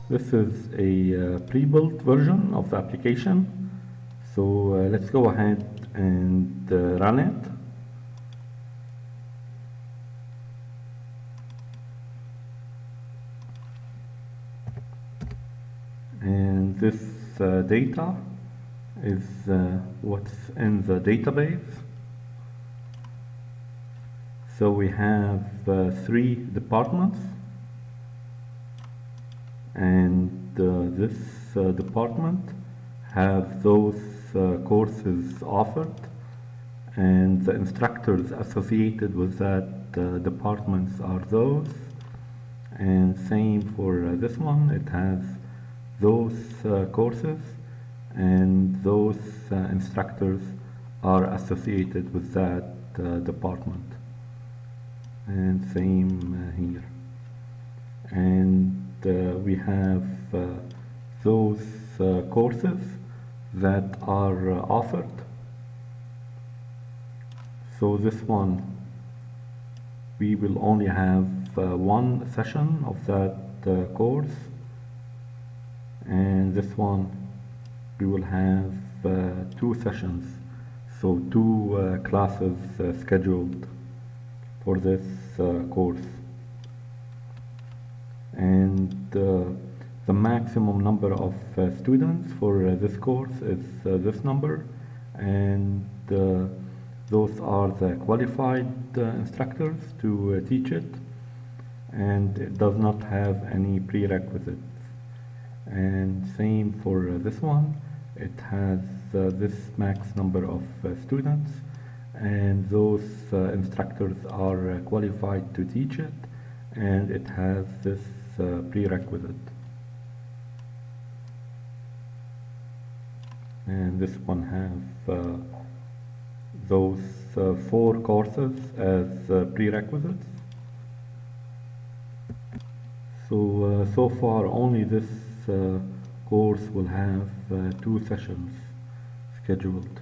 This is a pre-built version of the application. So let's go ahead and run it. And this data is what's in the database. So we have 3 departments, and this department have those courses offered, and the instructors associated with that departments are those. And same for this one, it has those courses, and those instructors are associated with that department. And same here. And we have those courses that are offered. So this one, we will only have one session of that course, and this one we will have 2 sessions, so 2 classes scheduled for this course. And the maximum number of students for this course is this number, and those are the qualified instructors to teach it, and it does not have any prerequisites. And same for this one, it has this max number of students, and those instructors are qualified to teach it, and it has this prerequisite. And this one has those 4 courses as prerequisites. So far only this course will have 2 sessions scheduled.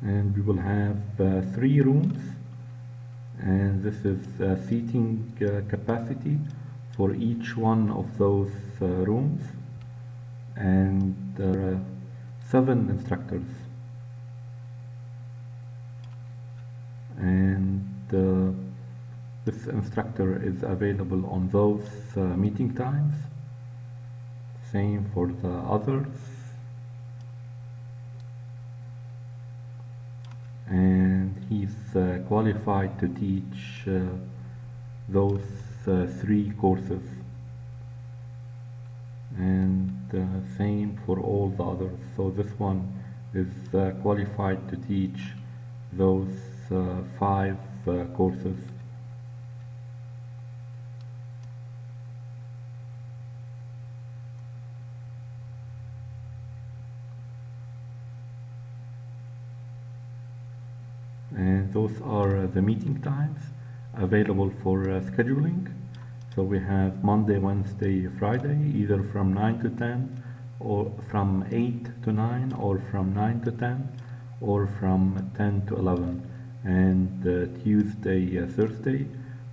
And we will have 3 rooms, and this is seating capacity for each one of those rooms, and there are 7 instructors, and this instructor is available on those meeting times. Same for the others. And he's qualified to teach those 3 courses, and same for all the others. So this one is qualified to teach those 5 courses. And those are the meeting times available for scheduling. So we have Monday, Wednesday, Friday, either from 9 to 10, or from 8 to 9, or from 9 to 10, or from 10 to 11. And Tuesday, Thursday,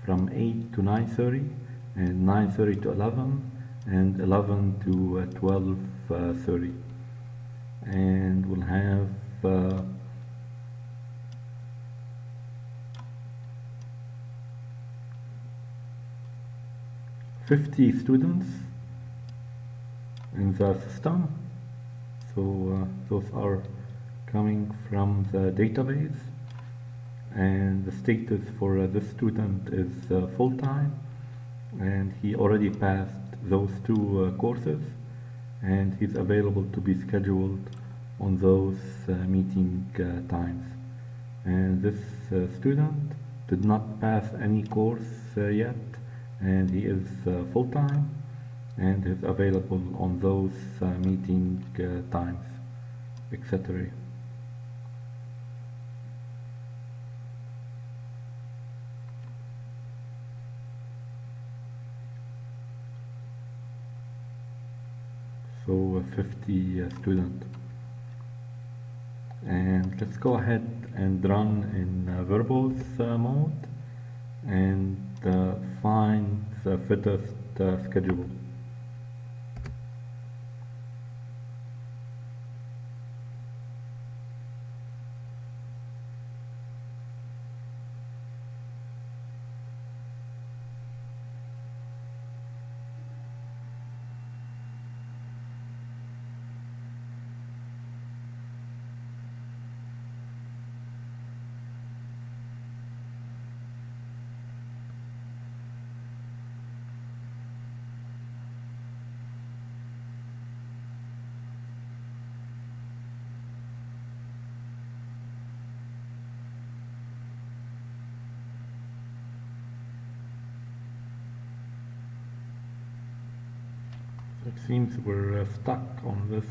from 8 to 9:30, and 9:30 to 11, and 11 to 12:30. And we'll have 50 students in the system. So those are coming from the database, and the status for this student is full-time, and he already passed those 2 courses, and he's available to be scheduled on those meeting times. And this student did not pass any course yet, and he is full-time and is available on those meeting times, etc. So 50 students. And let's go ahead and run in verbose mode and find the fittest schedule. It seems we're stuck on this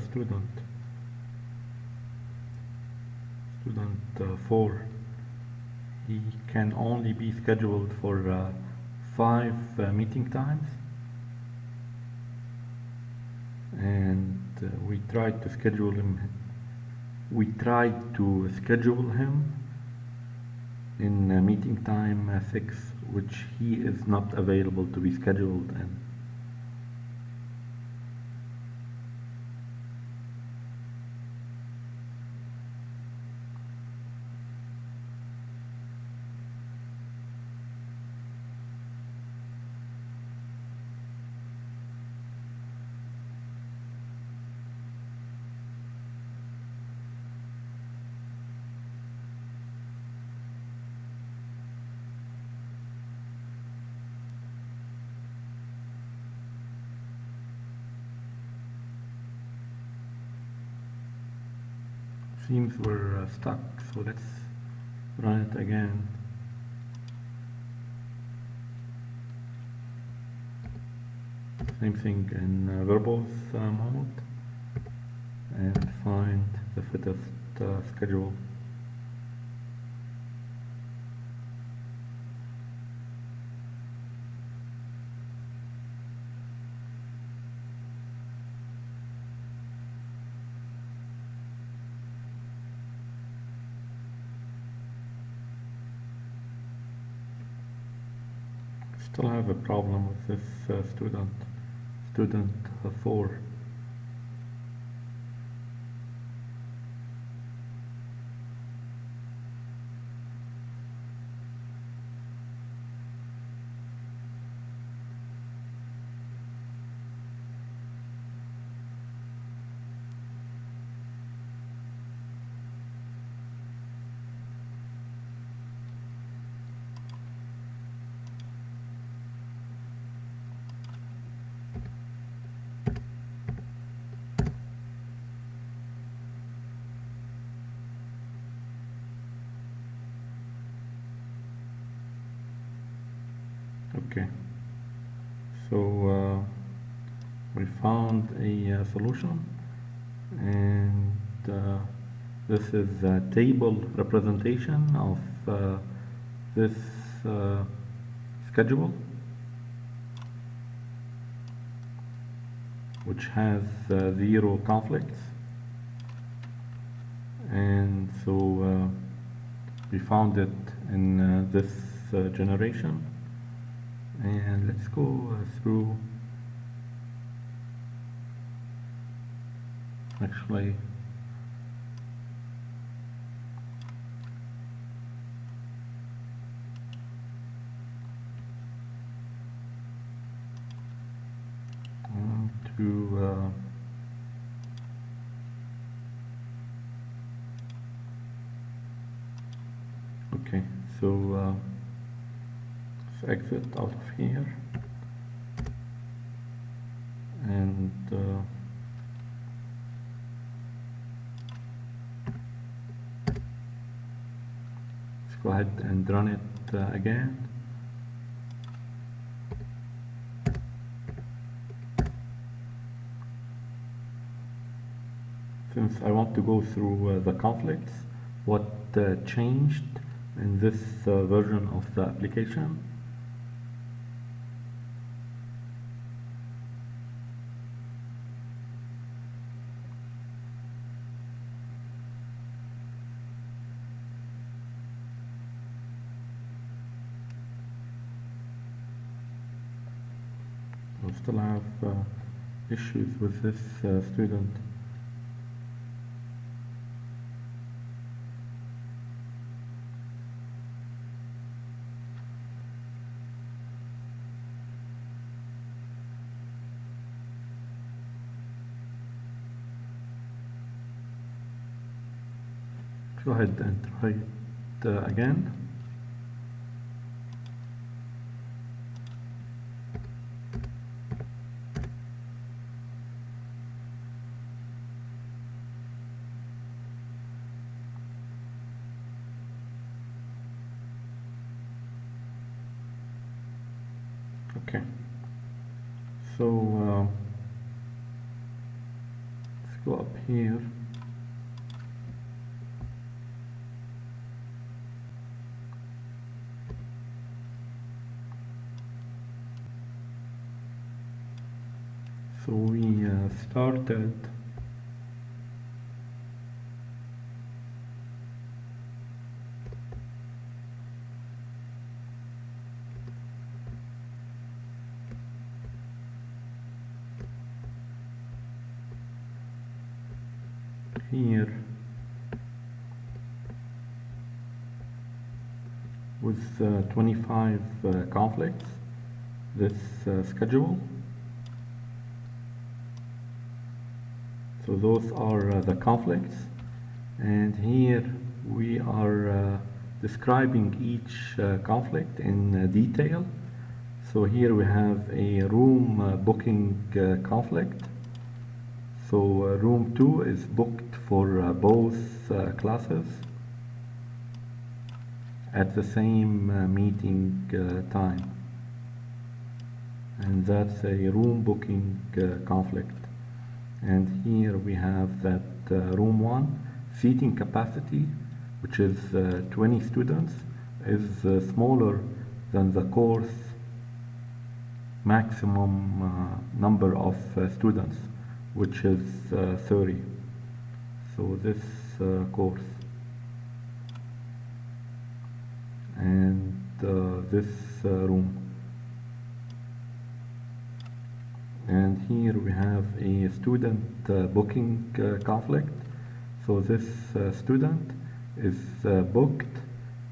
student 4. He can only be scheduled for 5 meeting times, and we tried to schedule him in meeting time 6, which he is not available to be scheduled in. Seems we're stuck, so let's run it again. Same thing in verbose mode and find the fittest schedule. Still have a problem with this student 4. Okay, so we found a solution, and this is a table representation of this schedule, which has 0 conflicts, and so we found it in this generation. And let's go through, actually, to okay, so let's exit out of here, and let's go ahead and run it again. Since I want to go through the conflicts, what changed in this version of the application. I still have issues with this student. Go ahead and try it again. Okay, so let's go up here. So we started here with 25 conflicts, this schedule. So those are the conflicts, and here we are describing each conflict in detail. So here we have a room booking conflict. So room 2 is booked for both classes at the same meeting time, and that's a room booking conflict. And here we have that room 1 seating capacity, which is 20 students, is smaller than the course maximum number of students, which is 30. So this course and this room. And here we have a student booking conflict. So this student is booked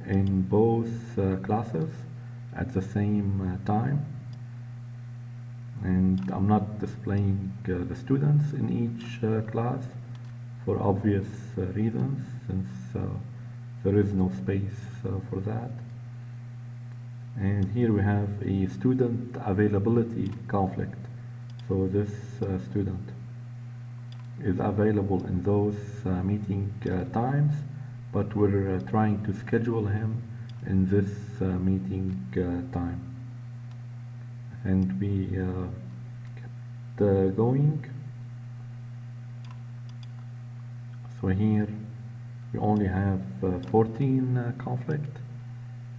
in both classes at the same time, and I'm not displaying the students in each class for obvious reasons, since there is no space for that. And here we have a student availability conflict. So this student is available in those meeting times, but we're trying to schedule him in this meeting time. And we kept going. So here we only have 14 conflict,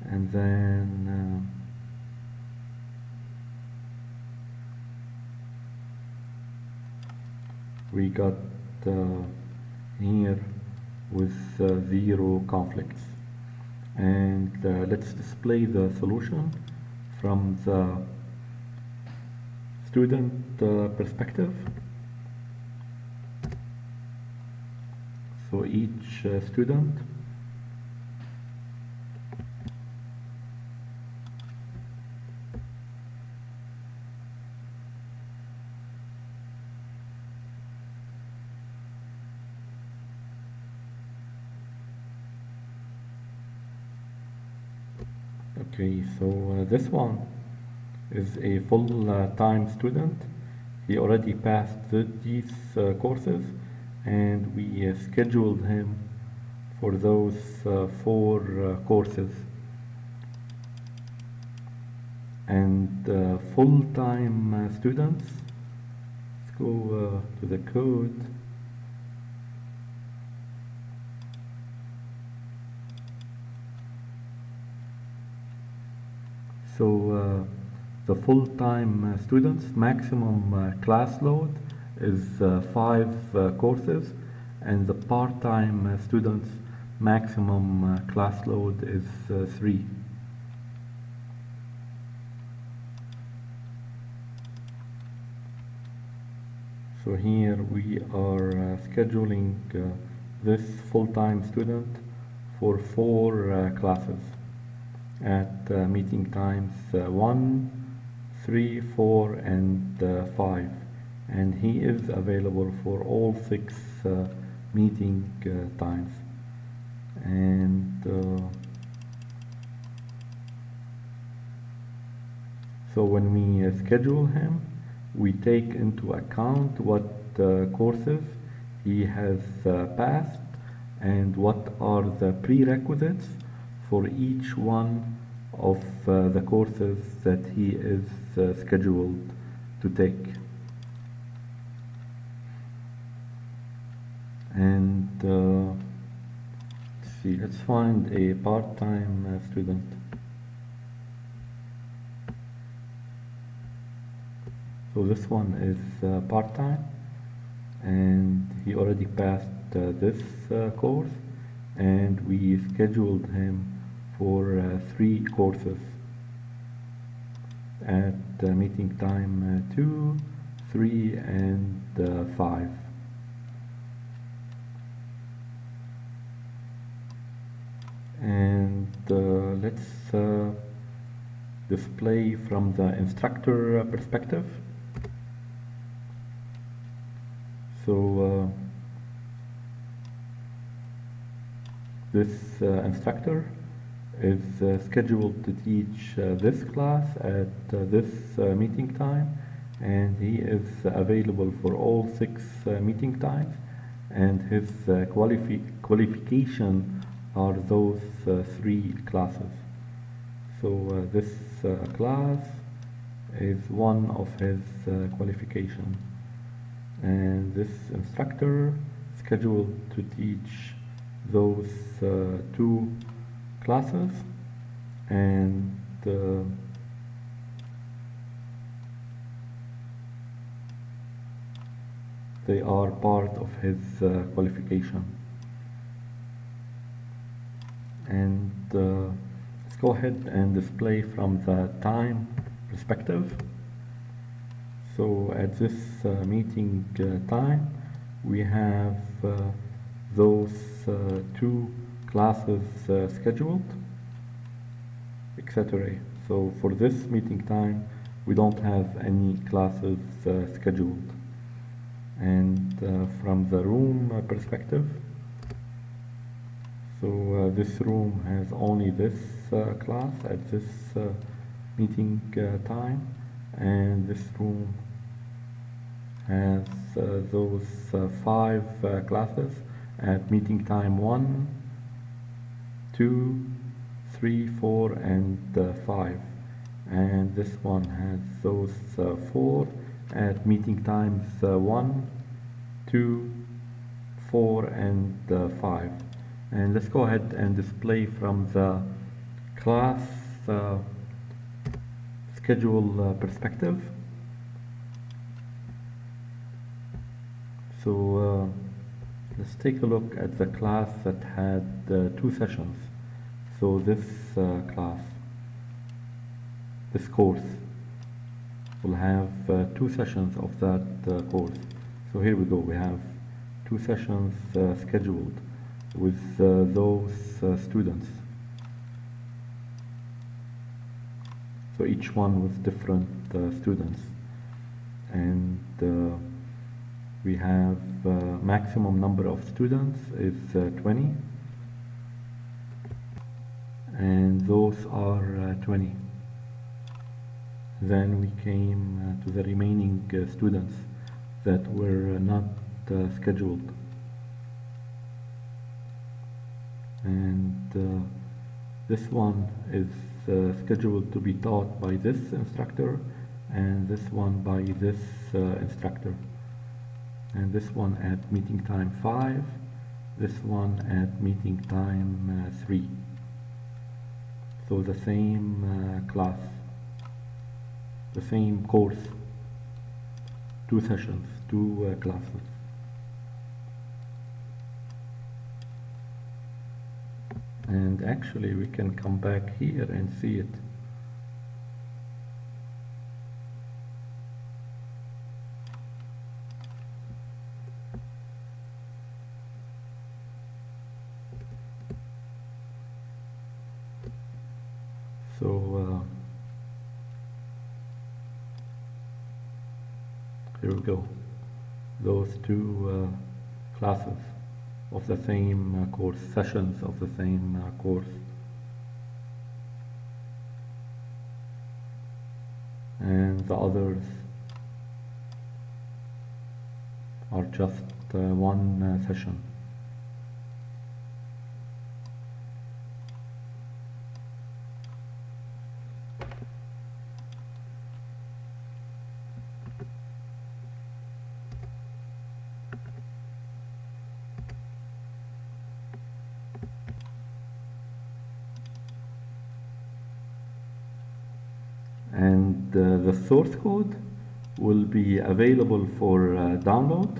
and then we got here with 0 conflicts. And let's display the solution from the student perspective. So each student Okay, so this one is a full-time student. He already passed these courses, and we scheduled him for those 4 courses. And full-time students, let's go to the code. So the full-time students maximum class load is 5 courses, and the part-time students maximum class load is 3. So here we are scheduling this full-time student for 4 classes at meeting times 1, 3, 4, and 5. And he is available for all 6 meeting times. And so when we schedule him, we take into account what courses he has passed and what are the prerequisites for each one of the courses that he is scheduled to take. And let's see, let's find a part-time student. So this one is part-time, and he already passed this course, and we scheduled him for 3 courses at meeting time 2, 3, and 5. And let's display from the instructor perspective. So this instructor is scheduled to teach this class at this meeting time, and he is available for all 6 meeting times, and his qualification are those 3 classes. So this class is one of his qualifications. And this instructor scheduled to teach those 2 classes, and they are part of his qualification. And let's go ahead and display from the time perspective. So at this meeting time, we have those 2 classes scheduled, etc. So for this meeting time, we don't have any classes scheduled. And from the room perspective, so this room has only this class at this meeting time, and this room has those 5 classes at meeting time 1, 2, 3, 4, and 5. And this one has those 4 at meeting times 1, 2, 4, and 5. And let's go ahead and display from the class schedule perspective. So let's take a look at the class that had 2 sessions. So this class, this course, will have 2 sessions of that course. So here we go, we have 2 sessions scheduled with those students. So each one with different students. And we have maximum number of students is 20, and those are 20. Then we came to the remaining students that were not scheduled, and this one is scheduled to be taught by this instructor, and this one by this instructor. And this one at meeting time 5, this one at meeting time 3. So the same class, the same course, 2 sessions, 2 classes. And actually we can come back here and see it. So here we go. Those two classes of the same course, sessions of the same course. And the others are just one session. And the source code will be available for download,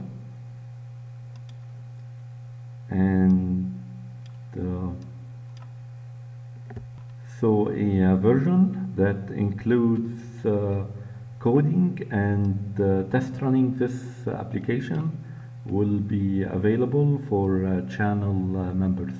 and so a version that includes coding and test running this application will be available for channel members.